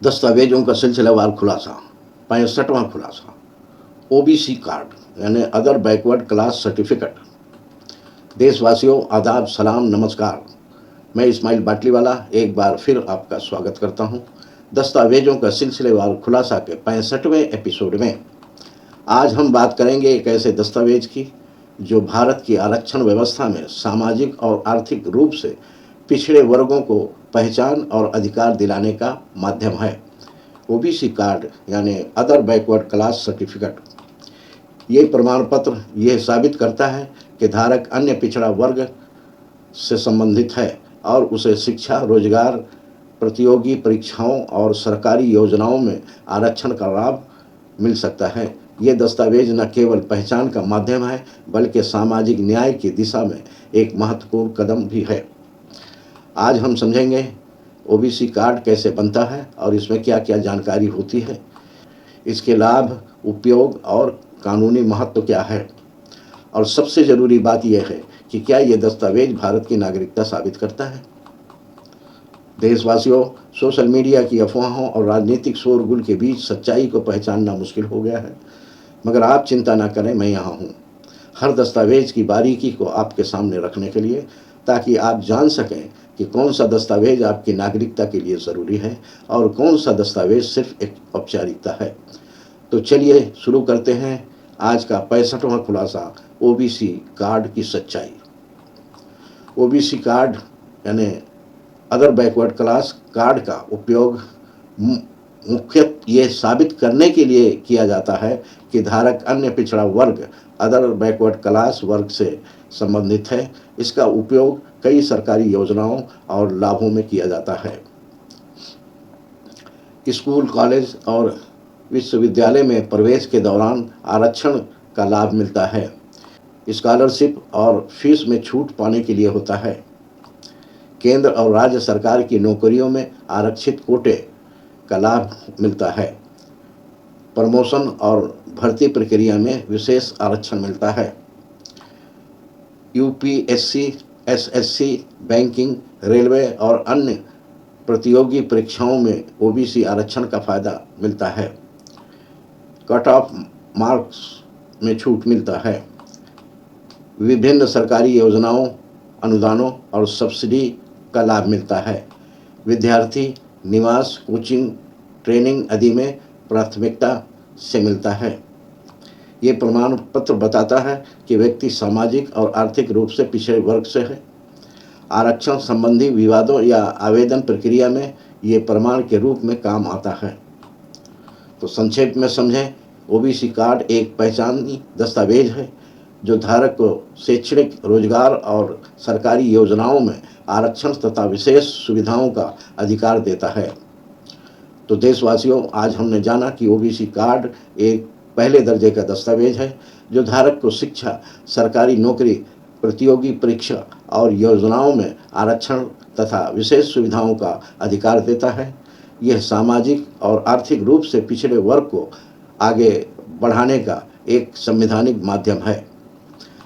दस्तावेजों का सिलसिलेवार खुलासा 65वां खुलासा ओबीसी कार्ड यानी अदर बैकवर्ड क्लास सर्टिफिकेट। देशवासियों, आदाब, सलाम, नमस्कार। मैं इस्माइल बाटलीवाला एक बार फिर आपका स्वागत करता हूं। दस्तावेजों का सिलसिलेवार खुलासा के 65वें एपिसोड में आज हम बात करेंगे एक ऐसे दस्तावेज की जो भारत की आरक्षण व्यवस्था में सामाजिक और आर्थिक रूप से पिछड़े वर्गों को पहचान और अधिकार दिलाने का माध्यम है। ओबीसी कार्ड यानी अदर बैकवर्ड क्लास सर्टिफिकेट। ये प्रमाण पत्र यह साबित करता है कि धारक अन्य पिछड़ा वर्ग से संबंधित है और उसे शिक्षा, रोजगार, प्रतियोगी परीक्षाओं और सरकारी योजनाओं में आरक्षण का लाभ मिल सकता है। ये दस्तावेज न केवल पहचान का माध्यम है बल्कि सामाजिक न्याय की दिशा में एक महत्वपूर्ण कदम भी है। आज हम समझेंगे ओबीसी कार्ड कैसे बनता है और इसमें क्या क्या जानकारी होती है, इसके लाभ, उपयोग और कानूनी महत्व क्या है, और सबसे ज़रूरी बात यह है कि क्या ये दस्तावेज भारत की नागरिकता साबित करता है। देशवासियों, सोशल मीडिया की अफवाहों और राजनीतिक शोरगुल के बीच सच्चाई को पहचानना मुश्किल हो गया है, मगर आप चिंता ना करें, मैं यहाँ हूँ हर दस्तावेज की बारीकी को आपके सामने रखने के लिए, ताकि आप जान सकें कि कौन सा दस्तावेज आपकी नागरिकता के लिए ज़रूरी है और कौन सा दस्तावेज सिर्फ एक औपचारिकता है। तो चलिए शुरू करते हैं आज का 65वां खुलासा, ओबीसी कार्ड की सच्चाई। ओबीसी कार्ड यानी अदर बैकवर्ड क्लास कार्ड का उपयोग मुख्यतः ये साबित करने के लिए किया जाता है कि धारक अन्य पिछड़ा वर्ग अदर बैकवर्ड क्लास वर्ग से संबंधित है। इसका उपयोग कई सरकारी योजनाओं और लाभों में किया जाता है। स्कूल, कॉलेज और विश्वविद्यालय में प्रवेश के दौरान आरक्षण का लाभ मिलता है। स्कॉलरशिप और फीस में छूट पाने के लिए होता है। केंद्र और राज्य सरकार की नौकरियों में आरक्षित कोटे का लाभ मिलता है। प्रमोशन और भर्ती प्रक्रिया में विशेष आरक्षण मिलता है। यूपीएससी, एसएससी, बैंकिंग, रेलवे और अन्य प्रतियोगी परीक्षाओं में ओबीसी आरक्षण का फायदा मिलता है। कट ऑफ मार्क्स में छूट मिलता है। विभिन्न सरकारी योजनाओं, अनुदानों और सब्सिडी का लाभ मिलता है। विद्यार्थी निवास, कोचिंग, ट्रेनिंग आदि में प्राथमिकता से मिलता है। ये प्रमाण पत्र बताता है कि व्यक्ति सामाजिक और आर्थिक रूप से पिछड़े वर्ग से है। आरक्षण संबंधी विवादों या आवेदन प्रक्रिया में ये प्रमाण के रूप में काम आता है। तो संक्षेप में समझें, ओबीसी कार्ड एक पहचानी दस्तावेज है जो धारक को शैक्षणिक, रोजगार और सरकारी योजनाओं में आरक्षण तथा विशेष सुविधाओं का अधिकार देता है। तो देशवासियों, आज हमने जाना कि ओबीसी कार्ड एक पहले दर्जे का दस्तावेज है जो धारक को शिक्षा, सरकारी नौकरी, प्रतियोगी परीक्षा और योजनाओं में आरक्षण तथा विशेष सुविधाओं का अधिकार देता है। यह सामाजिक और आर्थिक रूप से पिछड़े वर्ग को आगे बढ़ाने का एक संवैधानिक माध्यम है।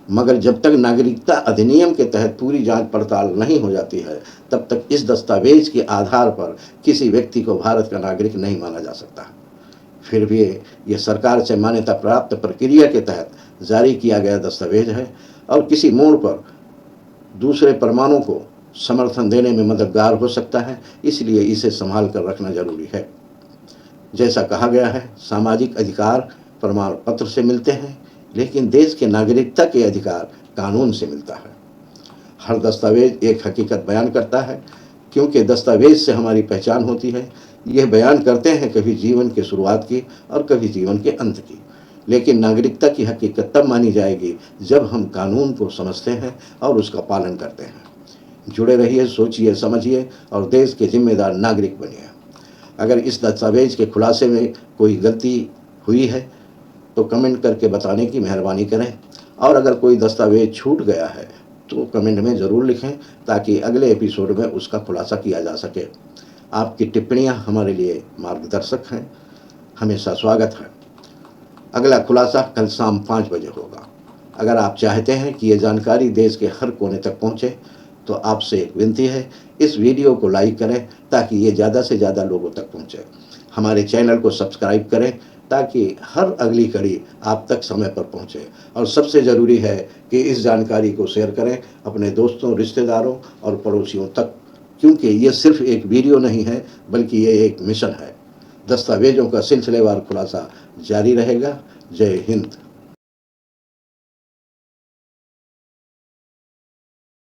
मगर जब तक नागरिकता अधिनियम के तहत पूरी जांच पड़ताल नहीं हो जाती है, तब तक इस दस्तावेज के आधार पर किसी व्यक्ति को भारत का नागरिक नहीं माना जा सकता। फिर भी ये सरकार से मान्यता प्राप्त प्रक्रिया के तहत जारी किया गया दस्तावेज है और किसी मोड़ पर दूसरे प्रमाणों को समर्थन देने में मददगार हो सकता है, इसलिए इसे संभाल कर रखना जरूरी है। जैसा कहा गया है, सामाजिक अधिकार प्रमाण पत्र से मिलते हैं, लेकिन देश के नागरिकता के अधिकार कानून से मिलता है। हर दस्तावेज एक हकीकत बयान करता है, क्योंकि दस्तावेज से हमारी पहचान होती है। यह बयान करते हैं कभी जीवन की शुरुआत की और कभी जीवन के अंत की, लेकिन नागरिकता की हकीकत तब मानी जाएगी जब हम कानून को समझते हैं और उसका पालन करते हैं। जुड़े रहिए, सोचिए, समझिए और देश के जिम्मेदार नागरिक बनिए। अगर इस दस्तावेज के खुलासे में कोई गलती हुई है तो कमेंट करके बताने की मेहरबानी करें, और अगर कोई दस्तावेज छूट गया है तो कमेंट में ज़रूर लिखें ताकि अगले एपिसोड में उसका खुलासा किया जा सके। आपकी टिप्पणियां हमारे लिए मार्गदर्शक हैं, हमेशा स्वागत है। अगला खुलासा कल शाम 5 बजे होगा। अगर आप चाहते हैं कि ये जानकारी देश के हर कोने तक पहुँचे तो आपसे एक विनती है, इस वीडियो को लाइक करें ताकि ये ज़्यादा से ज़्यादा लोगों तक पहुँचे। हमारे चैनल को सब्सक्राइब करें ताकि हर अगली कड़ी आप तक समय पर पहुंचे। और सबसे ज़रूरी है कि इस जानकारी को शेयर करें अपने दोस्तों, रिश्तेदारों और पड़ोसियों तक, क्योंकि ये सिर्फ एक वीडियो नहीं है बल्कि ये एक मिशन है। दस्तावेज़ों का सिलसिलेवार खुलासा जारी रहेगा। जय हिंद।